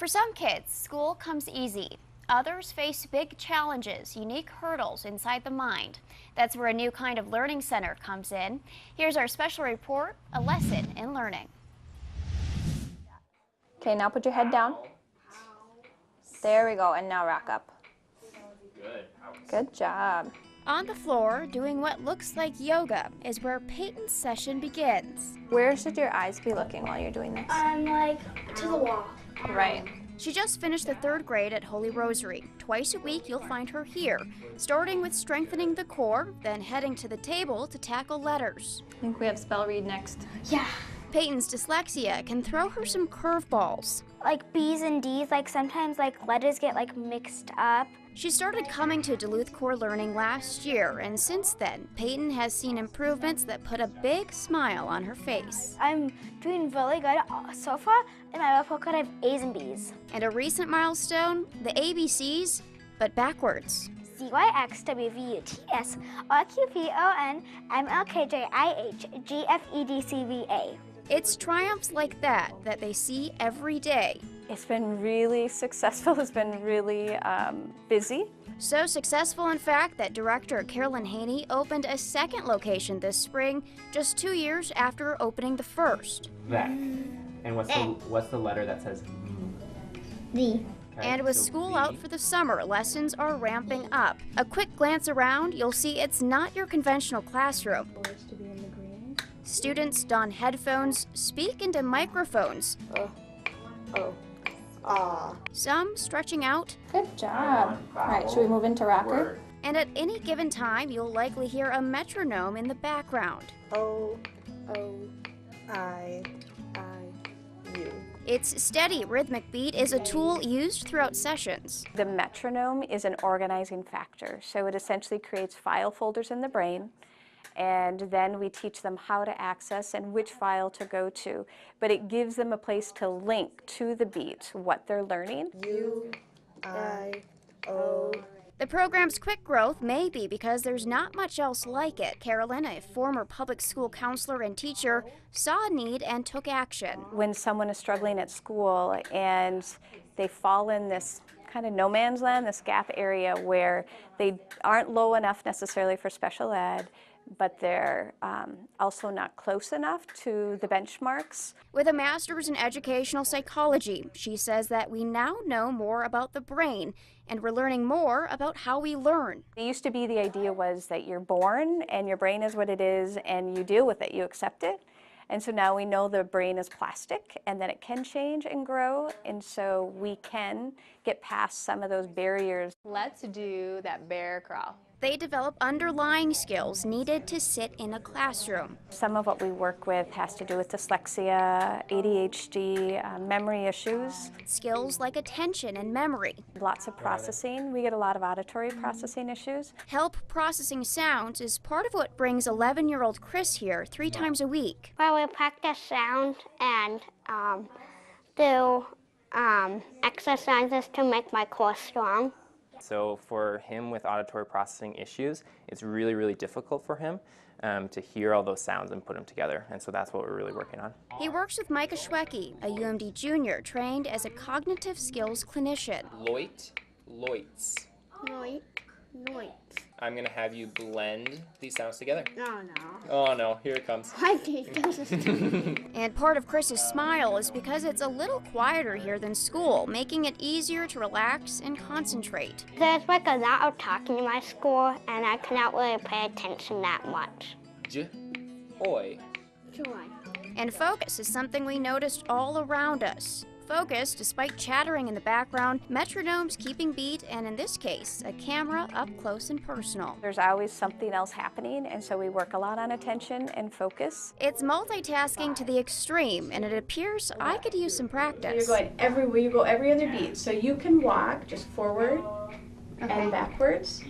For some kids, school comes easy. Others face big challenges, unique hurdles inside the mind. That's where a new kind of learning center comes in. Here's our special report, A Lesson in Learning. Okay, now put your head down. There we go, and now rock up. Good job. On the floor, doing what looks like yoga, is where Peyton's session begins. Where should your eyes be looking while you're doing this? To the wall. Right. She just finished the 3rd grade at Holy Rosary. Twice a week, you'll find her here, starting with strengthening the core, then heading to the table to tackle letters. I think we have spell read next. Yeah. Peyton's dyslexia can throw her some curveballs. Like B's and D's, sometimes letters get mixed up. She started coming to Duluth Core Learning last year, and since then, Peyton has seen improvements that put a big smile on her face. I'm doing really good so far. In my report card, I have A's and B's. And a recent milestone, the ABCs, but backwards. CYXWVUTS RQPON MLKJIH GFEDCVA. It's triumphs like that they see every day. It's been really successful. It's been really busy. So successful, in fact, that director Carolyn Haney opened a 2nd location this spring, just 2 years after opening the 1st. That. And what's the letter that says D. Okay, And with so school B. out for the summer, lessons are ramping up. A quick glance around, you'll see it's not your conventional classroom. Students don headphones, speak into microphones. Some stretching out. Good job. All right, should we move into rocker? And at any given time, you'll likely hear a metronome in the background. O, I, U. Its steady rhythmic beat is a tool used throughout sessions. The metronome is an organizing factor. So it essentially creates file folders in the brain, and then we teach them how to access and which file to go to. But it gives them a place to link to the beat, what they're learning. U, I, O. The program's quick growth may be because there's not much else like it. Carolyn, a former public school counselor and teacher, saw a need and took action. When someone is struggling at school and they fall in this kind of no man's land, this gap area where they aren't low enough necessarily for special ed, but they're also not close enough to the benchmarks. With a master's in educational psychology, she says that we now know more about the brain, and we're learning more about how we learn. It used to be the idea was that you're born and your brain is what it is and you deal with it, you accept it. And so now we know the brain is plastic and that it can change and grow, and so we can get past some of those barriers. Let's do that bear crawl. They develop underlying skills needed to sit in a classroom. Some of what we work with has to do with dyslexia, ADHD, memory issues. Skills like attention and memory. Lots of processing. We get a lot of auditory processing issues. Help processing sounds is part of what brings 11-year-old Chris here 3 times a week. Where we practice sound and do exercises to make my core strong. So for him with auditory processing issues, it's really, really difficult for him to hear all those sounds and put them together. And so that's what we're really working on. He works with Micah Schwecke, a UMD junior trained as a cognitive skills clinician. Loits. Noit. I'm going to have you blend these sounds together. Oh no. Oh no, here it comes. My teeth doesn't. And part of Chris's smile is because it's a little quieter here than school, making it easier to relax and concentrate. There's a lot of talking in my school, and I cannot really pay attention that much. Oi. Joy. And focus is something we noticed all around us. Focus, despite chattering in the background, metronomes keeping beat, and in this case, a camera up close and personal. There's always something else happening, and so we work a lot on attention and focus. It's multitasking to the extreme, and it appears I could use some practice. You're going everywhere, you go every other beat. So you can walk just forward and backwards,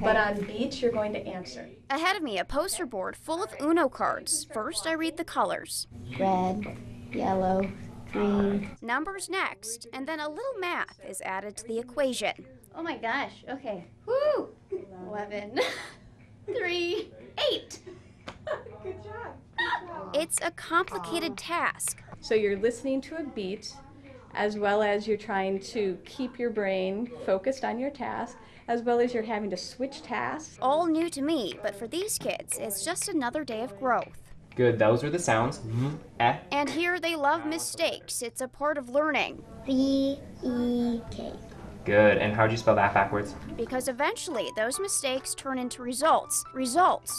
but on beat, you're going to answer. Ahead of me, a poster board full of Uno cards. First, I read the colors. Red, yellow, green. Numbers next, and then a little math is added to the equation. Oh my gosh, okay. Woo! 11, 3, 8. Good job. It's a complicated task. So you're listening to a beat, as well as you're trying to keep your brain focused on your task, as well as you're having to switch tasks. All new to me, but for these kids, it's just another day of growth. Good, those were the sounds. Eh. And here they love mistakes. It's a part of learning. V-E-K. Good, and how'd you spell that backwards? Because eventually those mistakes turn into results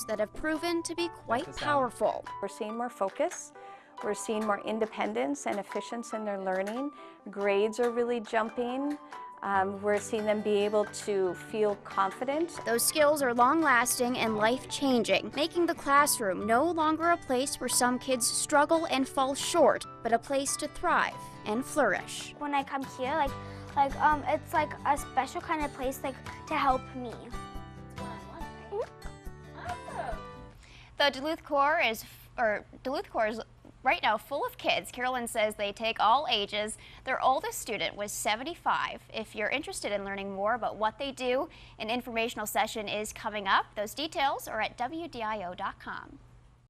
that have proven to be quite powerful. We're seeing more focus. We're seeing more independence and efficiency in their learning. Grades are really jumping. We're seeing them be able to feel confident. Those skills are long-lasting and life-changing, making the classroom no longer a place where some kids struggle and fall short, but a place to thrive and flourish. When I come here, it's like a special kind of place to help me. The Duluth Core is right now full of kids. Carolyn says they take all ages. Their oldest student was 75. If you're interested in learning more about what they do, an informational session is coming up. Those details are at WDIO.com.